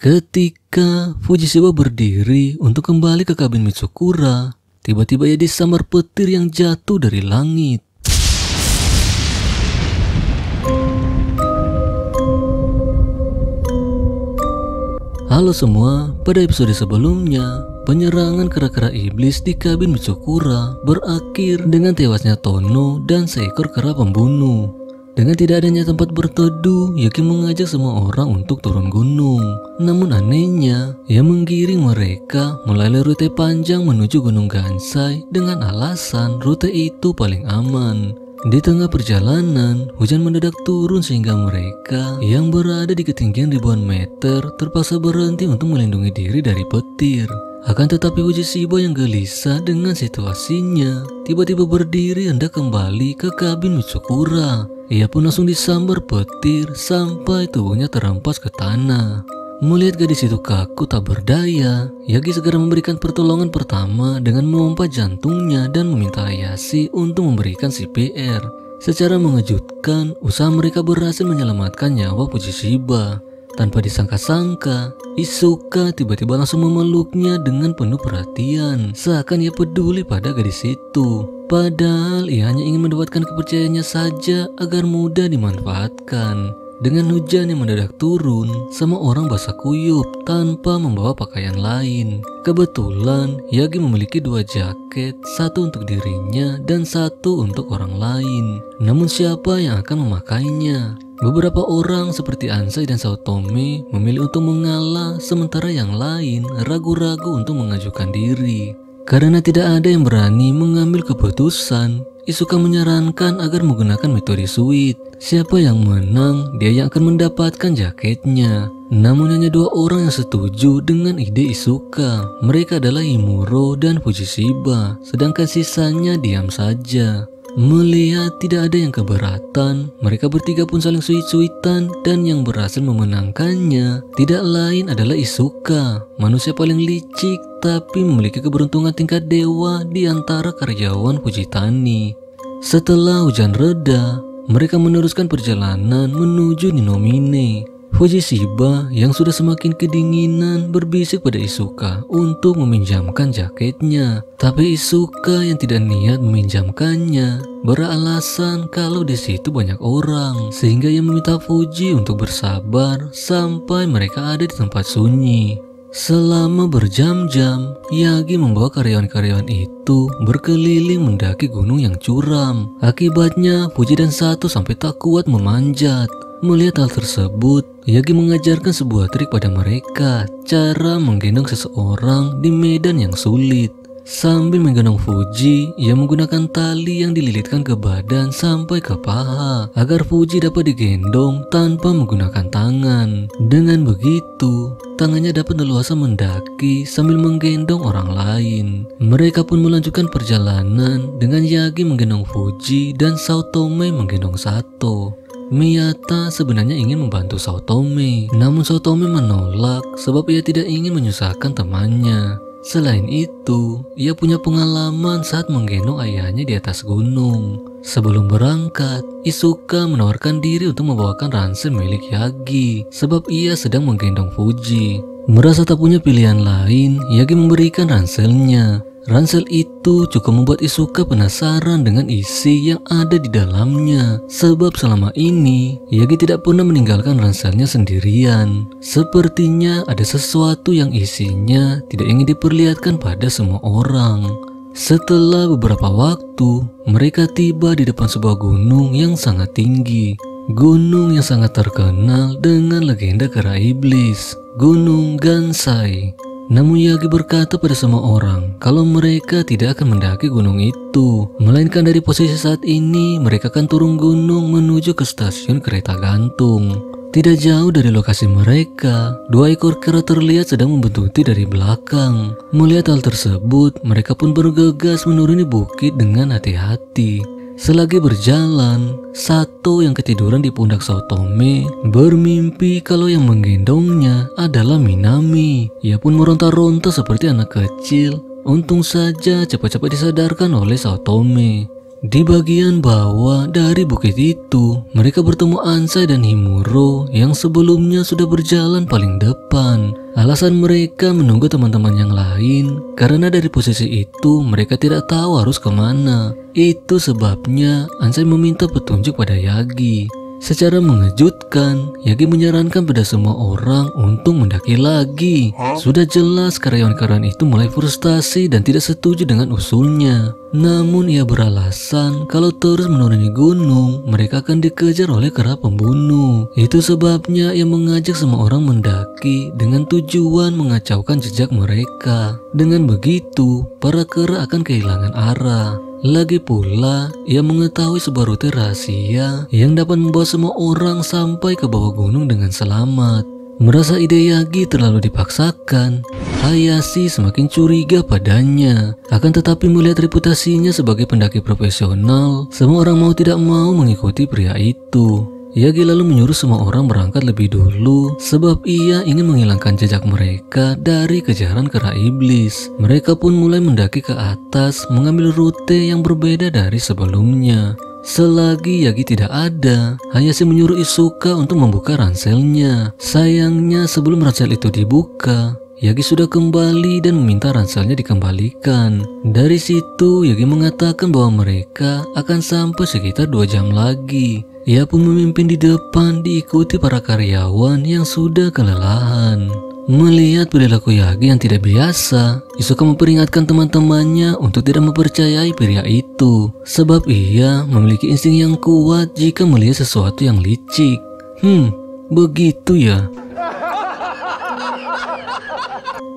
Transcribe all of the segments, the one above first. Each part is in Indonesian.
Ketika Fujisawa berdiri untuk kembali ke kabin Mitsukura, tiba-tiba ia disambar petir yang jatuh dari langit. Halo semua, pada episode sebelumnya, penyerangan kera-kera iblis di kabin Mitsukura berakhir dengan tewasnya Tono dan seekor kera pembunuh. Dengan tidak adanya tempat berteduh, Yagi mengajak semua orang untuk turun gunung. Namun anehnya, ia menggiring mereka melalui rute panjang menuju Gunung Gansai dengan alasan rute itu paling aman. Di tengah perjalanan, hujan mendadak turun sehingga mereka yang berada di ketinggian ribuan meter terpaksa berhenti untuk melindungi diri dari petir. Akan tetapi Fujisawa yang gelisah dengan situasinya, tiba-tiba berdiri hendak kembali ke kabin Mitsukura. Ia pun langsung disambar petir sampai tubuhnya terhempas ke tanah. Melihat gadis itu kaku tak berdaya, Yagi segera memberikan pertolongan pertama dengan memompa jantungnya dan meminta Hayashi untuk memberikan CPR. Secara mengejutkan, usaha mereka berhasil menyelamatkan nyawa Fujisawa. Tanpa disangka-sangka, Isuka tiba-tiba langsung memeluknya dengan penuh perhatian, seakan ia peduli pada gadis itu. Padahal ia hanya ingin mendapatkan kepercayaannya saja agar mudah dimanfaatkan. Dengan hujan yang mendadak turun, semua orang basah kuyup tanpa membawa pakaian lain. Kebetulan, Yagi memiliki 2 jaket, satu untuk dirinya dan satu untuk orang lain. Namun siapa yang akan memakainya? Beberapa orang seperti Ansai dan Saotome memilih untuk mengalah, sementara yang lain ragu-ragu untuk mengajukan diri. Karena tidak ada yang berani mengambil keputusan, Isuka menyarankan agar menggunakan metode Sweet. Siapa yang menang, dia yang akan mendapatkan jaketnya. Namun hanya 2 orang yang setuju dengan ide Isuka. Mereka adalah Himuro dan Fujisawa, sedangkan sisanya diam saja. Melihat tidak ada yang keberatan, mereka bertiga pun saling suit-suitan dan yang berhasil memenangkannya tidak lain adalah Isuka, manusia paling licik tapi memiliki keberuntungan tingkat dewa di antara karyawan Fujitani. Setelah hujan reda, mereka meneruskan perjalanan menuju Ninomine. Fujisawa yang sudah semakin kedinginan berbisik pada Isuka untuk meminjamkan jaketnya. Tapi Isuka yang tidak niat meminjamkannya beralasan kalau di situ banyak orang, sehingga ia meminta Fuji untuk bersabar sampai mereka ada di tempat sunyi. Selama berjam-jam, Yagi membawa karyawan-karyawan itu berkeliling mendaki gunung yang curam. Akibatnya Fuji dan Sato sampai tak kuat memanjat. Melihat hal tersebut, Yagi mengajarkan sebuah trik pada mereka, cara menggendong seseorang di medan yang sulit. Sambil menggendong Fuji, ia menggunakan tali yang dililitkan ke badan sampai ke paha, agar Fuji dapat digendong tanpa menggunakan tangan. Dengan begitu, tangannya dapat leluasa mendaki sambil menggendong orang lain. Mereka pun melanjutkan perjalanan dengan Yagi menggendong Fuji dan Saotome menggendong Sato. Miyata sebenarnya ingin membantu Saotome, namun Saotome menolak sebab ia tidak ingin menyusahkan temannya. Selain itu, ia punya pengalaman saat menggendong ayahnya di atas gunung. Sebelum berangkat, Isuka menawarkan diri untuk membawakan ransel milik Yagi sebab ia sedang menggendong Fuji. Merasa tak punya pilihan lain, Yagi memberikan ranselnya. Ransel itu cukup membuat Isuka penasaran dengan isi yang ada di dalamnya. Sebab selama ini, Yagi tidak pernah meninggalkan ranselnya sendirian. Sepertinya ada sesuatu yang isinya tidak ingin diperlihatkan pada semua orang. Setelah beberapa waktu, mereka tiba di depan sebuah gunung yang sangat tinggi. Gunung yang sangat terkenal dengan legenda kera iblis, Gunung Gansai. Namun Yagi berkata pada semua orang kalau mereka tidak akan mendaki gunung itu, melainkan dari posisi saat ini mereka akan turun gunung menuju ke stasiun kereta gantung. Tidak jauh dari lokasi mereka, 2 ekor kera terlihat sedang membuntuti dari belakang. Melihat hal tersebut, mereka pun bergegas menuruni bukit dengan hati-hati. Selagi berjalan, Sato yang ketiduran di pundak Saotome bermimpi kalau yang menggendongnya adalah Minami. Ia pun meronta-ronta seperti anak kecil. Untung saja cepat-cepat disadarkan oleh Saotome. Di bagian bawah dari bukit itu, mereka bertemu Ansai dan Himuro yang sebelumnya sudah berjalan paling depan. Alasan mereka menunggu teman-teman yang lain karena dari posisi itu mereka tidak tahu harus kemana. Itu sebabnya Ansai meminta petunjuk pada Yagi. Secara mengejutkan, Yagi menyarankan pada semua orang untuk mendaki lagi. Sudah jelas karyawan-karyawan itu mulai frustasi dan tidak setuju dengan usulnya. Namun ia beralasan kalau terus menuruni gunung, mereka akan dikejar oleh kera pembunuh. Itu sebabnya ia mengajak semua orang mendaki dengan tujuan mengacaukan jejak mereka. Dengan begitu, para kera akan kehilangan arah. Lagi pula, ia mengetahui sebuah rute rahasia yang dapat membawa semua orang sampai ke bawah gunung dengan selamat. Merasa ide Yagi terlalu dipaksakan, Hayashi semakin curiga padanya. Akan tetapi melihat reputasinya sebagai pendaki profesional, semua orang mau tidak mau mengikuti pria itu. Yagi lalu menyuruh semua orang berangkat lebih dulu sebab ia ingin menghilangkan jejak mereka dari kejaran kera iblis. Mereka pun mulai mendaki ke atas mengambil rute yang berbeda dari sebelumnya. Selagi Yagi tidak ada, Hayashi menyuruh Isuka untuk membuka ranselnya. Sayangnya sebelum ransel itu dibuka, Yagi sudah kembali dan meminta ranselnya dikembalikan. Dari situ Yagi mengatakan bahwa mereka akan sampai sekitar 2 jam lagi. Ia pun memimpin di depan diikuti para karyawan yang sudah kelelahan. Melihat perilaku Yagi yang tidak biasa, Isuka memperingatkan teman-temannya untuk tidak mempercayai pria itu, sebab ia memiliki insting yang kuat jika melihat sesuatu yang licik. Begitu ya.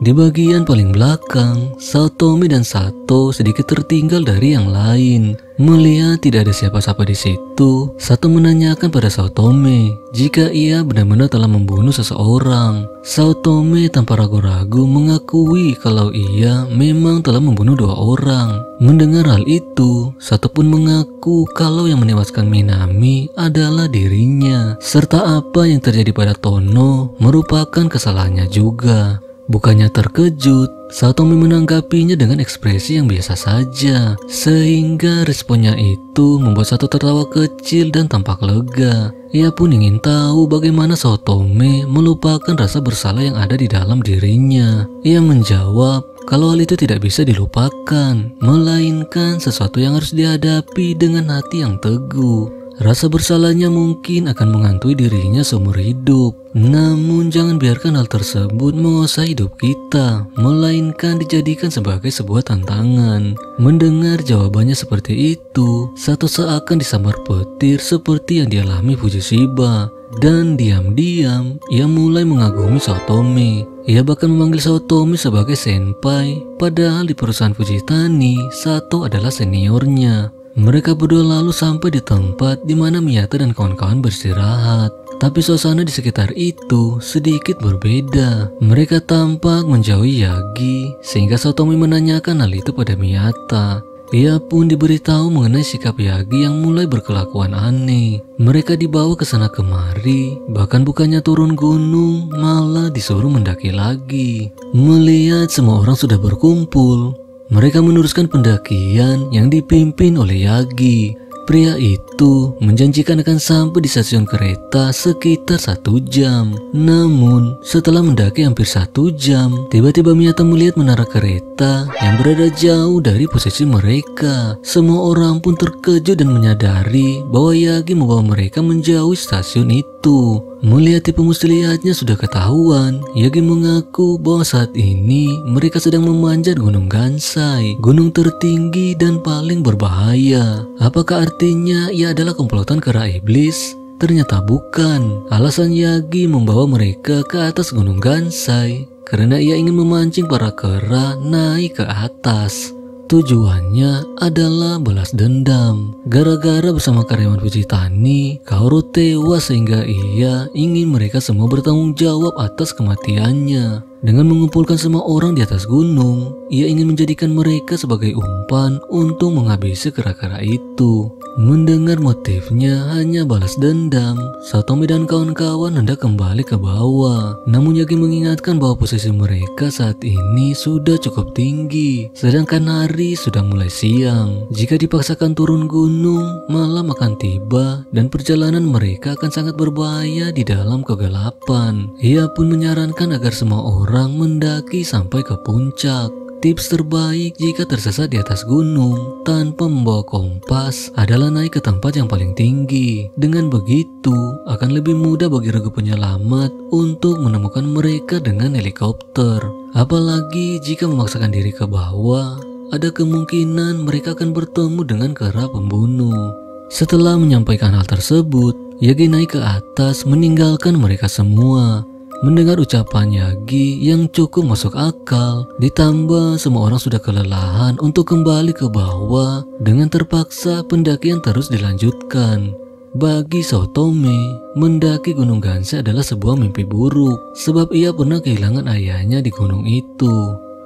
Di bagian paling belakang, Saotome dan Sato sedikit tertinggal dari yang lain. Melihat tidak ada siapa-siapa di situ, Sato menanyakan pada Saotome jika ia benar-benar telah membunuh seseorang. Saotome tanpa ragu-ragu mengakui kalau ia memang telah membunuh 2 orang. Mendengar hal itu, Sato pun mengaku kalau yang menewaskan Minami adalah dirinya, serta apa yang terjadi pada Tono merupakan kesalahannya juga. Bukannya terkejut, Saotome menanggapinya dengan ekspresi yang biasa saja, sehingga responnya itu membuat Sato tertawa kecil dan tampak lega. Ia pun ingin tahu bagaimana Saotome melupakan rasa bersalah yang ada di dalam dirinya. Ia menjawab kalau hal itu tidak bisa dilupakan, melainkan sesuatu yang harus dihadapi dengan hati yang teguh. Rasa bersalahnya mungkin akan menghantui dirinya seumur hidup. Namun jangan biarkan hal tersebut menguasai hidup kita, melainkan dijadikan sebagai sebuah tantangan. Mendengar jawabannya seperti itu, Sato seakan disambar petir seperti yang dialami Fujishiba. Dan diam-diam ia mulai mengagumi Saotome. Ia bahkan memanggil Saotome sebagai senpai, padahal di perusahaan Fujitani, Sato adalah seniornya. Mereka berdua lalu sampai di tempat di mana Miyata dan kawan-kawan beristirahat. Tapi suasana di sekitar itu sedikit berbeda. Mereka tampak menjauhi Yagi, sehingga Saotome menanyakan hal itu pada Miyata. Ia pun diberitahu mengenai sikap Yagi yang mulai berkelakuan aneh. Mereka dibawa ke sana kemari, bahkan bukannya turun gunung, malah disuruh mendaki lagi. Melihat semua orang sudah berkumpul, mereka meneruskan pendakian yang dipimpin oleh Yagi. Pria itu menjanjikan akan sampai di stasiun kereta sekitar 1 jam. Namun setelah mendaki hampir 1 jam, tiba-tiba Miyata melihat menara kereta yang berada jauh dari posisi mereka. Semua orang pun terkejut dan menyadari bahwa Yagi membawa mereka menjauhi stasiun itu. Melihat tipe muslihatnya sudah ketahuan, Yagi mengaku bahwa saat ini mereka sedang memanjat Gunung Gansai, gunung tertinggi dan paling berbahaya. Apakah artinya ia adalah komplotan kera iblis? Ternyata bukan. Alasan Yagi membawa mereka ke atas Gunung Gansai karena ia ingin memancing para kera naik ke atas. Tujuannya adalah balas dendam. Gara-gara bersama karyawan Fujitani, Kaoru tewas sehingga ia ingin mereka semua bertanggung jawab atas kematiannya. Dengan mengumpulkan semua orang di atas gunung, ia ingin menjadikan mereka sebagai umpan untuk menghabisi kera-kera itu. Mendengar motifnya hanya balas dendam, Saotome dan kawan-kawan hendak kembali ke bawah. Namun Yagi mengingatkan bahwa posisi mereka saat ini sudah cukup tinggi, sedangkan hari sudah mulai siang. Jika dipaksakan turun gunung, malam akan tiba dan perjalanan mereka akan sangat berbahaya di dalam kegelapan. Ia pun menyarankan agar semua orang orang mendaki sampai ke puncak. Tips terbaik jika tersesat di atas gunung tanpa membawa kompas adalah naik ke tempat yang paling tinggi. Dengan begitu, akan lebih mudah bagi regu penyelamat untuk menemukan mereka dengan helikopter. Apalagi jika memaksakan diri ke bawah, ada kemungkinan mereka akan bertemu dengan kera pembunuh. Setelah menyampaikan hal tersebut, Yagi naik ke atas meninggalkan mereka semua. Mendengar ucapan Yagi yang cukup masuk akal, ditambah semua orang sudah kelelahan untuk kembali ke bawah, dengan terpaksa pendakian terus dilanjutkan. Bagi Saotome, mendaki Gunung Gansai adalah sebuah mimpi buruk, sebab ia pernah kehilangan ayahnya di gunung itu.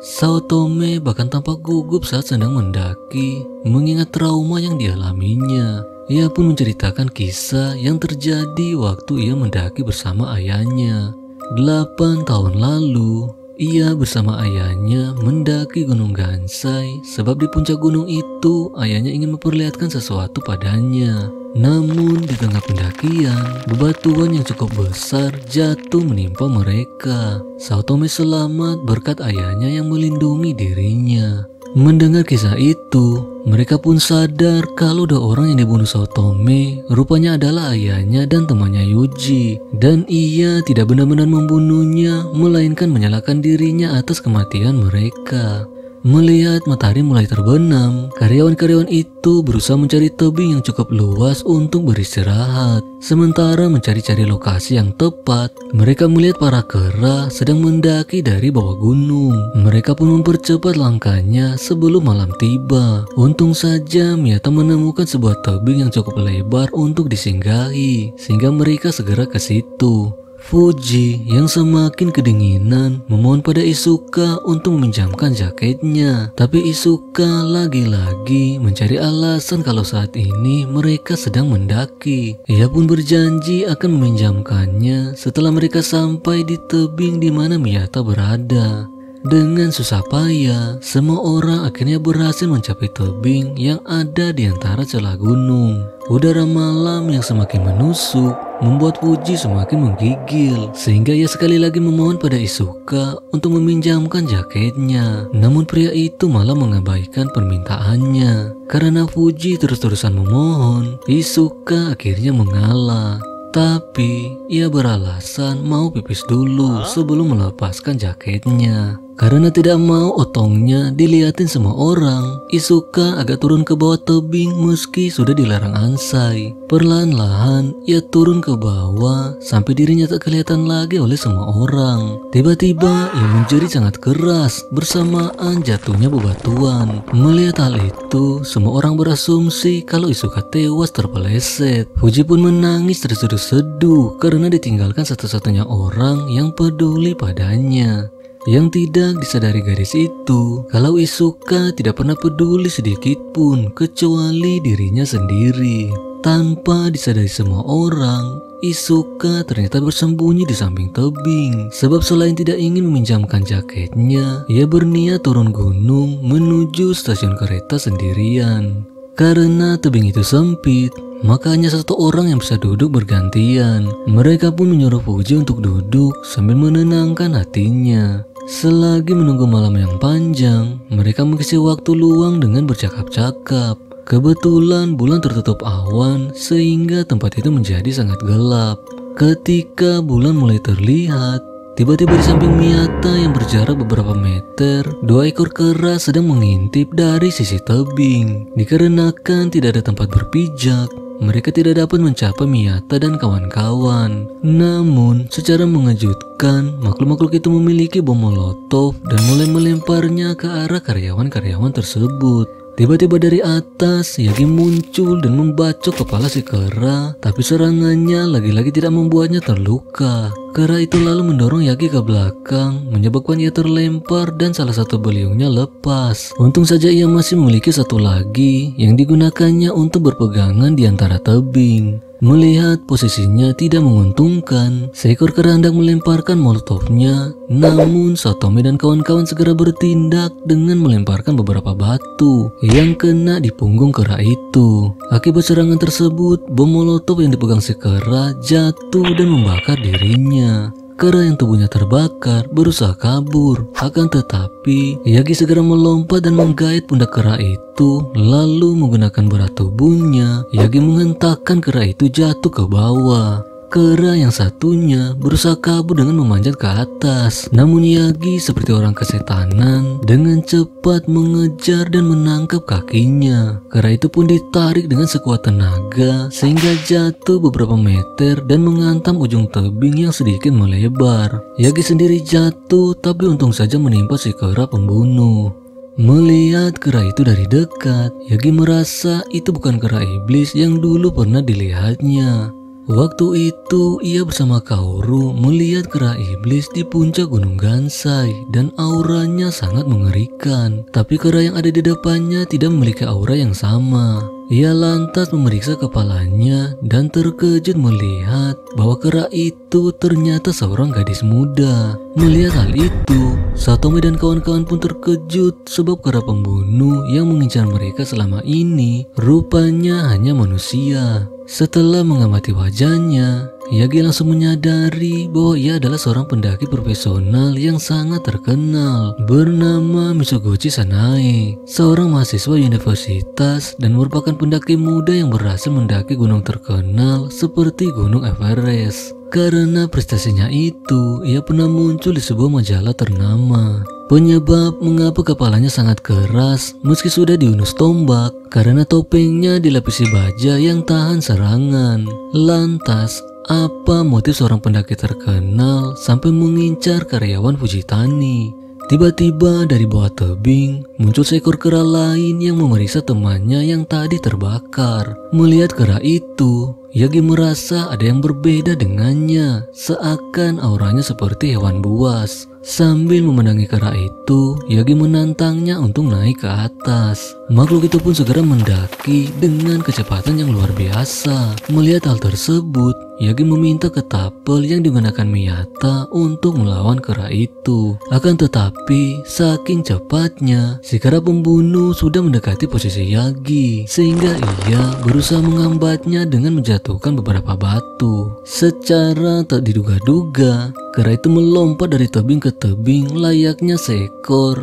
Saotome bahkan tampak gugup saat sedang mendaki, mengingat trauma yang dialaminya. Ia pun menceritakan kisah yang terjadi waktu ia mendaki bersama ayahnya. 8 tahun lalu, ia bersama ayahnya mendaki Gunung Gansai sebab di puncak gunung itu ayahnya ingin memperlihatkan sesuatu padanya. Namun di tengah pendakian, bebatuan yang cukup besar jatuh menimpa mereka. Saotome selamat berkat ayahnya yang melindungi dirinya. Mendengar kisah itu, mereka pun sadar kalau 2 orang yang dibunuh Saotome rupanya adalah ayahnya dan temannya Yuji. Dan ia tidak benar-benar membunuhnya, melainkan menyalahkan dirinya atas kematian mereka. Melihat matahari mulai terbenam, karyawan-karyawan itu berusaha mencari tebing yang cukup luas untuk beristirahat. Sementara mencari-cari lokasi yang tepat, mereka melihat para kera sedang mendaki dari bawah gunung. Mereka pun mempercepat langkahnya sebelum malam tiba. Untung saja Miyata menemukan sebuah tebing yang cukup lebar untuk disinggahi, sehingga mereka segera ke situ. Fuji yang semakin kedinginan memohon pada Isuka untuk meminjamkan jaketnya. Tapi Isuka lagi-lagi mencari alasan kalau saat ini mereka sedang mendaki. Ia pun berjanji akan meminjamkannya setelah mereka sampai di tebing di mana Miyata berada. Dengan susah payah, semua orang akhirnya berhasil mencapai tebing yang ada di antara celah gunung. Udara malam yang semakin menusuk membuat Fuji semakin menggigil, sehingga ia sekali lagi memohon pada Isuka untuk meminjamkan jaketnya. Namun pria itu malah mengabaikan permintaannya. Karena Fuji terus-terusan memohon, Isuka akhirnya mengalah. Tapi ia beralasan mau pipis dulu sebelum melepaskan jaketnya. Karena tidak mau otongnya dilihatin semua orang, Isuka agak turun ke bawah tebing meski sudah dilarang Ansai. Perlahan-lahan ia turun ke bawah sampai dirinya tak kelihatan lagi oleh semua orang. Tiba-tiba ia menjerit sangat keras bersamaan jatuhnya bebatuan. Melihat hal itu, semua orang berasumsi kalau Isuka tewas terpeleset. Fuji pun menangis terseduh-seduh karena ditinggalkan satu-satunya orang yang peduli padanya. Yang tidak disadari gadis itu, kalau Isuka tidak pernah peduli sedikit pun kecuali dirinya sendiri. Tanpa disadari semua orang, Isuka ternyata bersembunyi di samping tebing. Sebab selain tidak ingin meminjamkan jaketnya, ia berniat turun gunung menuju stasiun kereta sendirian. Karena tebing itu sempit, maka hanya satu orang yang bisa duduk bergantian. Mereka pun menyuruh Fuji untuk duduk sambil menenangkan hatinya. Selagi menunggu malam yang panjang, mereka mengisi waktu luang dengan bercakap-cakap. Kebetulan bulan tertutup awan sehingga tempat itu menjadi sangat gelap. Ketika bulan mulai terlihat, tiba-tiba di samping Miyata yang berjarak beberapa meter, 2 ekor kera sedang mengintip dari sisi tebing. Dikarenakan tidak ada tempat berpijak, mereka tidak dapat mencapai Miyata dan kawan-kawan. Namun, secara mengejutkan, makhluk-makhluk itu memiliki bom molotov dan mulai melemparnya ke arah karyawan-karyawan tersebut. Tiba-tiba dari atas, Yagi muncul dan membacok kepala si kera, tapi serangannya lagi-lagi tidak membuatnya terluka. Kera itu lalu mendorong Yagi ke belakang, menyebabkan ia terlempar dan salah satu beliungnya lepas. Untung saja ia masih memiliki satu lagi yang digunakannya untuk berpegangan di antara tebing. Melihat posisinya tidak menguntungkan, seekor kera hendak melemparkan molotovnya. Namun Saotome dan kawan-kawan segera bertindak dengan melemparkan beberapa batu yang kena di punggung kera itu. Akibat serangan tersebut, bom molotov yang dipegang si kera jatuh dan membakar dirinya. Kera yang tubuhnya terbakar berusaha kabur. Akan tetapi, Yagi segera melompat dan menggait pundak kera itu. Lalu menggunakan berat tubuhnya, Yagi menghentakkan kera itu jatuh ke bawah. Kera yang satunya berusaha kabur dengan memanjat ke atas. Namun Yagi seperti orang kesetanan dengan cepat mengejar dan menangkap kakinya. Kera itu pun ditarik dengan sekuat tenaga sehingga jatuh beberapa meter dan menghantam ujung tebing yang sedikit melebar. Yagi sendiri jatuh tapi untung saja menimpa si kera pembunuh. Melihat kera itu dari dekat, Yagi merasa itu bukan kera iblis yang dulu pernah dilihatnya. Waktu itu ia bersama Kaoru melihat kera iblis di puncak Gunung Gansai dan auranya sangat mengerikan. Tapi kera yang ada di depannya tidak memiliki aura yang sama. Ia lantas memeriksa kepalanya dan terkejut melihat bahwa kera itu ternyata seorang gadis muda. Melihat hal itu, Satomi dan kawan-kawan pun terkejut sebab kera pembunuh yang mengincar mereka selama ini rupanya hanya manusia. Setelah mengamati wajahnya, Yagi langsung menyadari bahwa ia adalah seorang pendaki profesional yang sangat terkenal bernama Misoguchi Sanae, seorang mahasiswa universitas dan merupakan pendaki muda yang berhasil mendaki gunung terkenal seperti Gunung Everest. Karena prestasinya itu, ia pernah muncul di sebuah majalah ternama. Penyebab mengapa kepalanya sangat keras meski sudah diunus tombak karena topengnya dilapisi baja yang tahan serangan. Lantas, apa motif seorang pendaki terkenal sampai mengincar karyawan Fujitani? Tiba-tiba dari bawah tebing muncul seekor kera lain yang memeriksa temannya yang tadi terbakar. Melihat kera itu, Yagi merasa ada yang berbeda dengannya, seakan auranya seperti hewan buas. Sambil memandangi kera itu, Yagi menantangnya untuk naik ke atas. Makhluk itu pun segera mendaki dengan kecepatan yang luar biasa. Melihat hal tersebut, Yagi meminta ke tapel yang digunakan Miyata untuk melawan kera itu. Akan tetapi, saking cepatnya, si kera pembunuh sudah mendekati posisi Yagi, sehingga ia berusaha menghambatnya dengan menjatuhkan beberapa batu. Secara tak diduga-duga, kera itu melompat dari tebing ke tebing layaknya seekor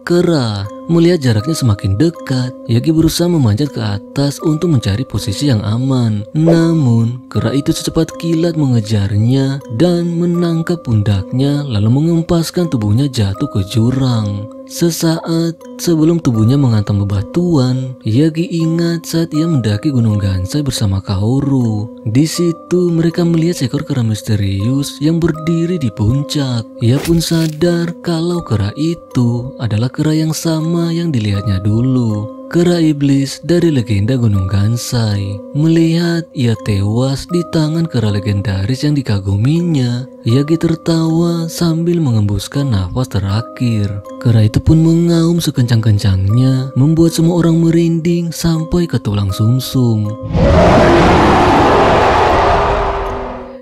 kera. Melihat jaraknya semakin dekat, Yagi berusaha memanjat ke atas untuk mencari posisi yang aman. Namun, kera itu secepat kilat mengejarnya dan menangkap pundaknya lalu mengempaskan tubuhnya jatuh ke jurang. Sesaat sebelum tubuhnya menghantam bebatuan, Yagi ingat saat ia mendaki Gunung Gansai bersama Kaoru. Di situ mereka melihat seekor kera misterius yang berdiri di puncak. Ia pun sadar kalau kera itu adalah kera yang sama yang dilihatnya dulu. Kera iblis dari legenda Gunung Gansai. Melihat ia tewas di tangan kera legendaris yang dikaguminya, Yagi tertawa sambil mengembuskan nafas terakhir. Kera itu pun mengaum sekencang-kencangnya, membuat semua orang merinding sampai ke tulang sumsum.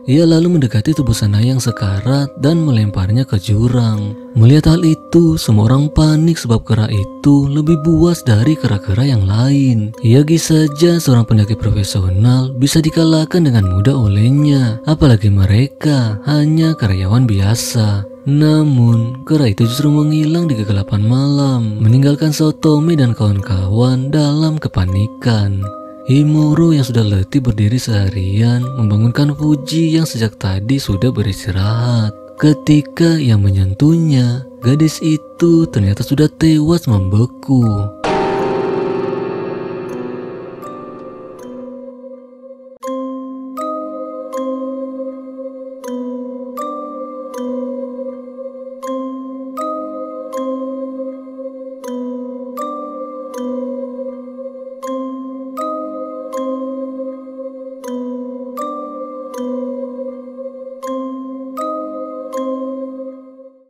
Ia lalu mendekati tubuh Sanae yang sekarat dan melemparnya ke jurang. Melihat hal itu, semua orang panik sebab kera itu lebih buas dari kera-kera yang lain. Yagi saja seorang pendaki profesional bisa dikalahkan dengan mudah olehnya, apalagi mereka hanya karyawan biasa. Namun, kera itu justru menghilang di kegelapan malam, meninggalkan Satomi dan kawan-kawan dalam kepanikan. Himuro yang sudah letih berdiri seharian membangunkan Fuji yang sejak tadi sudah beristirahat. Ketika ia menyentuhnya, gadis itu ternyata sudah tewas membeku.